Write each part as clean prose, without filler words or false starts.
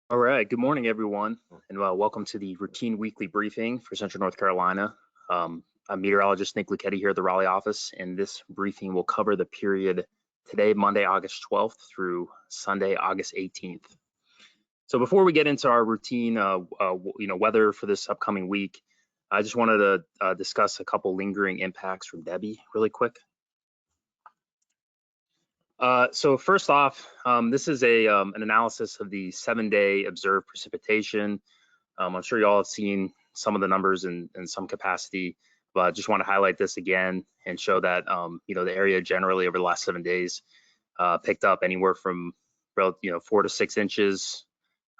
All right, good morning, everyone, and welcome to the routine weekly briefing for Central North Carolina. I'm meteorologist Nick Lucchetti here at the Raleigh office, and this briefing will cover the period today, Monday, August 12th through Sunday, August 18th. So before we get into our routine, weather for this upcoming week, I just wanted to discuss a couple lingering impacts from Debbie really quick. So first off, this is an analysis of the 7-day observed precipitation. I'm sure you all have seen some of the numbers in some capacity, but I just want to highlight this again and show that the area generally over the last 7 days picked up anywhere from 4 to 6 inches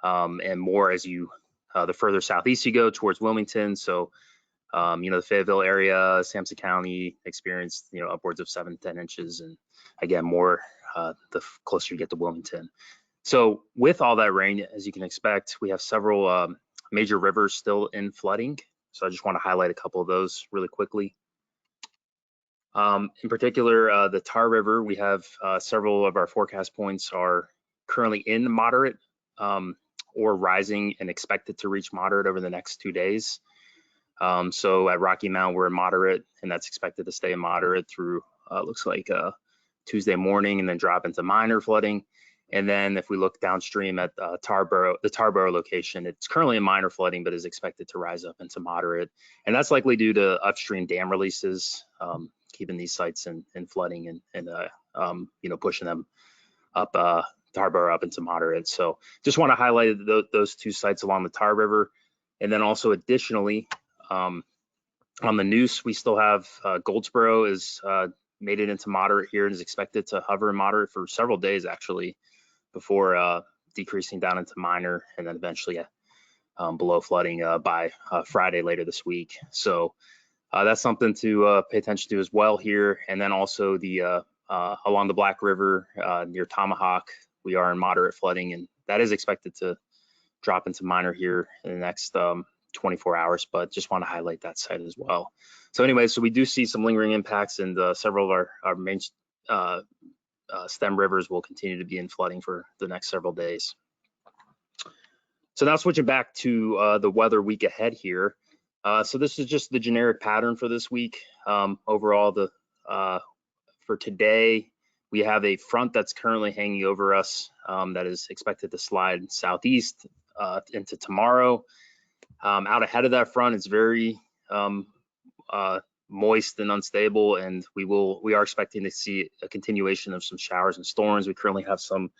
and more as you the further southeast you go towards Wilmington. So the Fayetteville area, Sampson County experienced upwards of 7 to 10 inches, and again more the closer you get to Wilmington. So with all that rain, as you can expect, we have several major rivers still in flooding. So I just want to highlight a couple of those really quickly. In particular, the Tar River, we have several of our forecast points are currently in moderate or rising and expected to reach moderate over the next 2 days. So at Rocky Mount, we're in moderate, and that's expected to stay in moderate through looks like Tuesday morning, and then drop into minor flooding. And then if we look downstream at the Tarboro location, it's currently in minor flooding, but is expected to rise up into moderate. And that's likely due to upstream dam releases, keeping these sites in flooding and pushing them up Tarboro up into moderate. So just want to highlight those two sites along the Tar River. And then also additionally, on the Neuse, we still have Goldsboro is made it into moderate here and is expected to hover in moderate for several days actually before decreasing down into minor and then eventually below flooding by Friday later this week. So that's something to pay attention to as well here. And then also the along the Black River near Tomahawk, we are in moderate flooding, and that is expected to drop into minor here in the next 24 hours, but just want to highlight that site as well. So anyway, so we do see some lingering impacts, and several of our main stem rivers will continue to be in flooding for the next several days. So now switching back to the weather week ahead here. So this is just the generic pattern for this week. Overall, for today, we have a front that's currently hanging over us that is expected to slide southeast into tomorrow. Out ahead of that front, it's very moist and unstable, and we are expecting to see a continuation of some showers and storms. We currently have some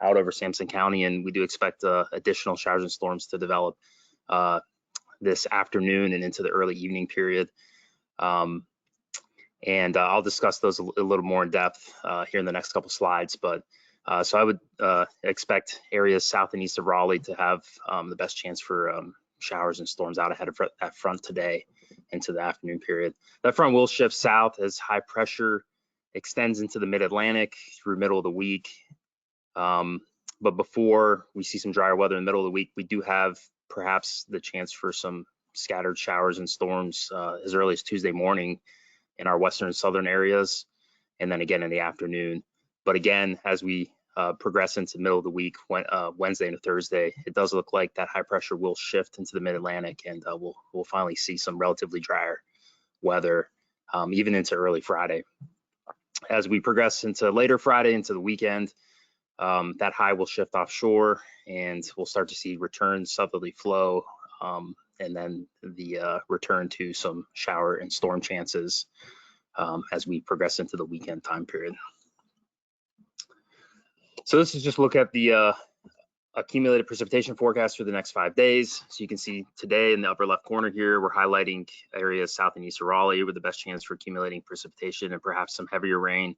out over Sampson County, and we do expect additional showers and storms to develop this afternoon and into the early evening period. And I'll discuss those a little more in depth here in the next couple slides. But so I would expect areas south and east of Raleigh to have the best chance for showers and storms out ahead of that front today into the afternoon period. That front will shift south as high pressure extends into the mid-Atlantic through middle of the week. But before we see some drier weather in the middle of the week, we do have perhaps the chance for some scattered showers and storms as early as Tuesday morning in our western and southern areas, and then again in the afternoon. But again, as we progress into the middle of the week, Wednesday into Thursday, it does look like that high pressure will shift into the mid-Atlantic, and we'll finally see some relatively drier weather even into early Friday. As we progress into later Friday into the weekend, that high will shift offshore, and we'll start to see return southerly flow, and then the return to some shower and storm chances as we progress into the weekend time period. So this is just look at the accumulated precipitation forecast for the next 5 days. So you can see today in the upper left corner here, we're highlighting areas south and east of Raleigh with the best chance for accumulating precipitation and perhaps some heavier rain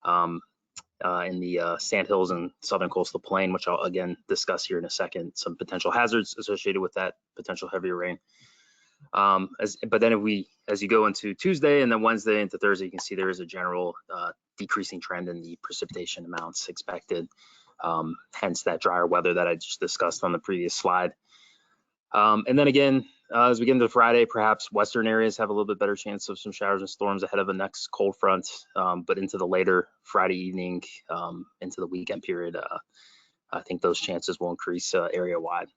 in the Sandhills and southern coastal plain, which I'll again discuss here in a second, some potential hazards associated with that potential heavier rain. But then as you go into Tuesday and then Wednesday into Thursday, you can see there is a general decreasing trend in the precipitation amounts expected, hence that drier weather that I just discussed on the previous slide. And then again, as we get into Friday, perhaps western areas have a little bit better chance of some showers and storms ahead of the next cold front, but into the later Friday evening, into the weekend period, I think those chances will increase area wide.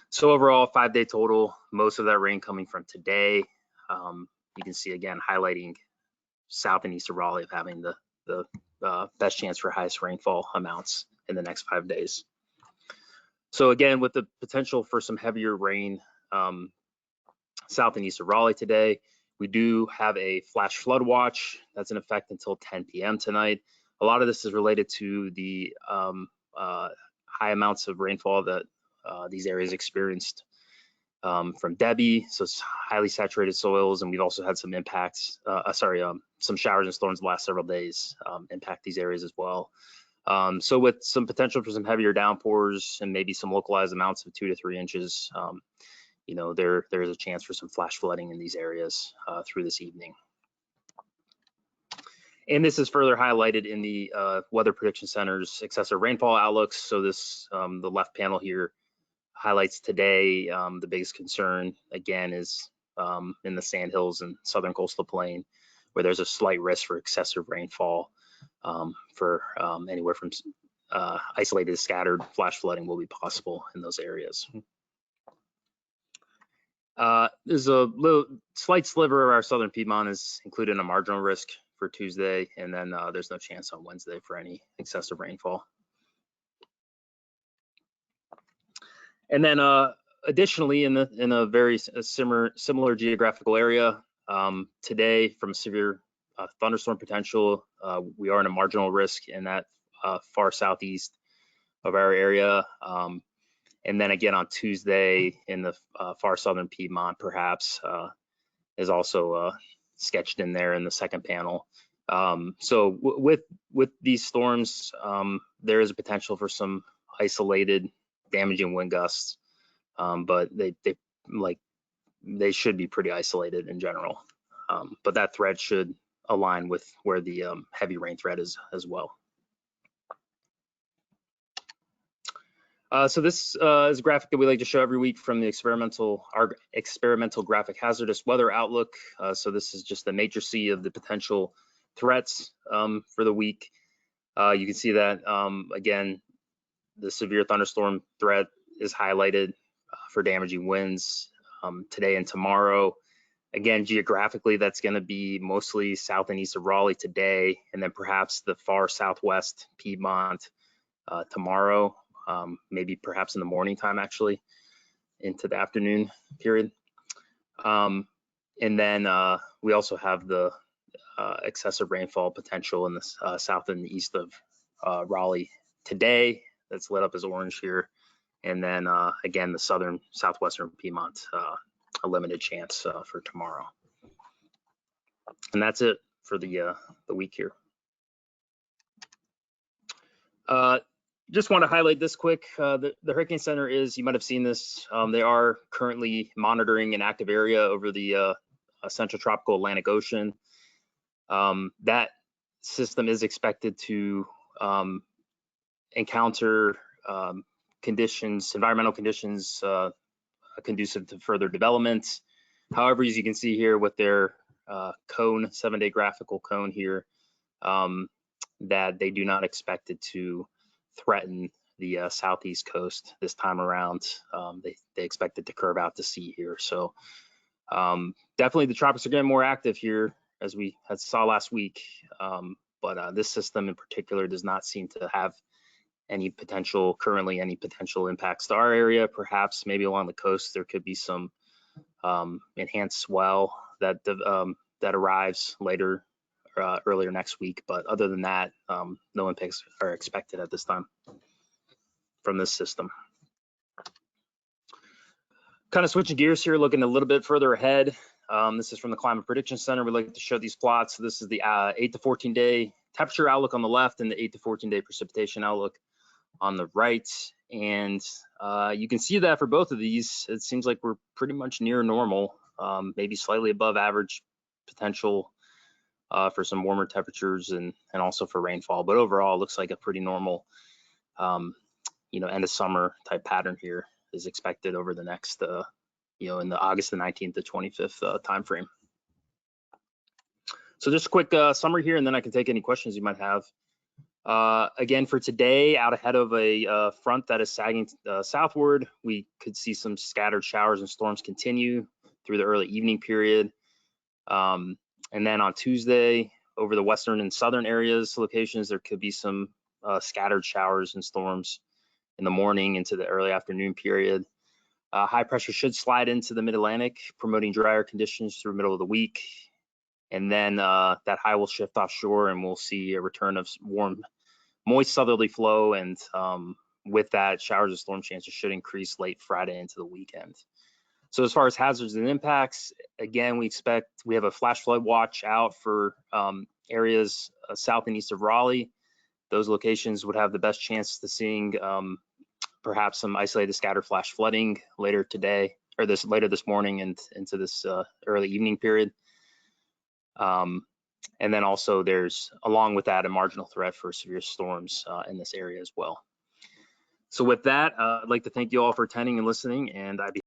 So overall, 5-day total, most of that rain coming from today. You can see again highlighting south and east of Raleigh of having the best chance for highest rainfall amounts in the next 5 days. So again, with the potential for some heavier rain south and east of Raleigh today, we do have a flash flood watch that's in effect until 10 p.m. tonight. A lot of this is related to the high amounts of rainfall that these areas experienced from Debbie, so it's highly saturated soils, and we've also had some impacts, some showers and storms the last several days impact these areas as well. So with some potential for some heavier downpours and maybe some localized amounts of 2 to 3 inches, you know, there is a chance for some flash flooding in these areas through this evening. And this is further highlighted in the Weather Prediction Center's excessive rainfall outlooks. So this, the left panel here highlights today, the biggest concern again is in the Sandhills and Southern Coastal Plain, where there's a slight risk for excessive rainfall for anywhere from isolated to scattered flash flooding will be possible in those areas. There's a slight sliver of our southern Piedmont is included in a marginal risk for Tuesday, and then there's no chance on Wednesday for any excessive rainfall. And then additionally, in a very similar geographical area, today from severe thunderstorm potential, we are in a marginal risk in that far southeast of our area. And then again on Tuesday in the far southern Piedmont, perhaps, is also sketched in there in the second panel. So with these storms, there is a potential for some isolated damaging wind gusts, but they should be pretty isolated in general. But that threat should align with where the heavy rain threat is as well. So this is a graphic that we like to show every week from the our experimental graphic hazardous weather outlook. So this is just the matrix of the potential threats for the week. You can see that again, the severe thunderstorm threat is highlighted for damaging winds today and tomorrow. Again, geographically, that's going to be mostly south and east of Raleigh today, and then perhaps the far southwest Piedmont tomorrow. Maybe perhaps in the morning time, actually, into the afternoon period. And then we also have the excessive rainfall potential in the south and east of Raleigh today. That's lit up as orange here. And then again, the southwestern Piedmont, a limited chance for tomorrow. And that's it for the week here. Just want to highlight this quick. The Hurricane Center is, you might have seen this, they are currently monitoring an active area over the central tropical Atlantic Ocean. That system is expected to encounter environmental conditions conducive to further development. However, as you can see here with their cone, 7-day graphical cone here, that they do not expect it to threaten the southeast coast this time around. They expect it to curve out to sea here. So definitely the tropics are getting more active here as we saw last week. But this system in particular does not seem to have currently any potential impacts to our area. Perhaps maybe along the coast there could be some enhanced swell that arrives later earlier next week, but other than that, no impacts are expected at this time from this system. Kind of switching gears here, looking a little bit further ahead. This is from the Climate Prediction Center. We like to show these plots. So this is the 8 to 14 day temperature outlook on the left and the 8 to 14 day precipitation outlook on the right. And you can see that for both of these, it seems like we're pretty much near normal, maybe slightly above average potential for some warmer temperatures and also for rainfall. But overall, it looks like a pretty normal, end of summer type pattern here is expected over the next, in the August the 19th to 25th timeframe. So just a quick summary here, and then I can take any questions you might have. Again, for today, out ahead of a front that is sagging southward, we could see some scattered showers and storms continue through the early evening period. And then on Tuesday, over the western and southern areas locations, there could be some scattered showers and storms in the morning into the early afternoon period. High pressure should slide into the mid-Atlantic, promoting drier conditions through the middle of the week. And then that high will shift offshore and we'll see a return of warm, moist southerly flow. And with that, showers and storm chances should increase late Friday into the weekend. So as far as hazards and impacts, again, we have a flash flood watch out for areas south and east of Raleigh. Those locations would have the best chance to seeing perhaps some isolated scatter flash flooding later today, or later this morning and into this early evening period. And then also there's, along with that, a marginal threat for severe storms in this area as well. So with that, I'd like to thank you all for attending and listening, and I'd be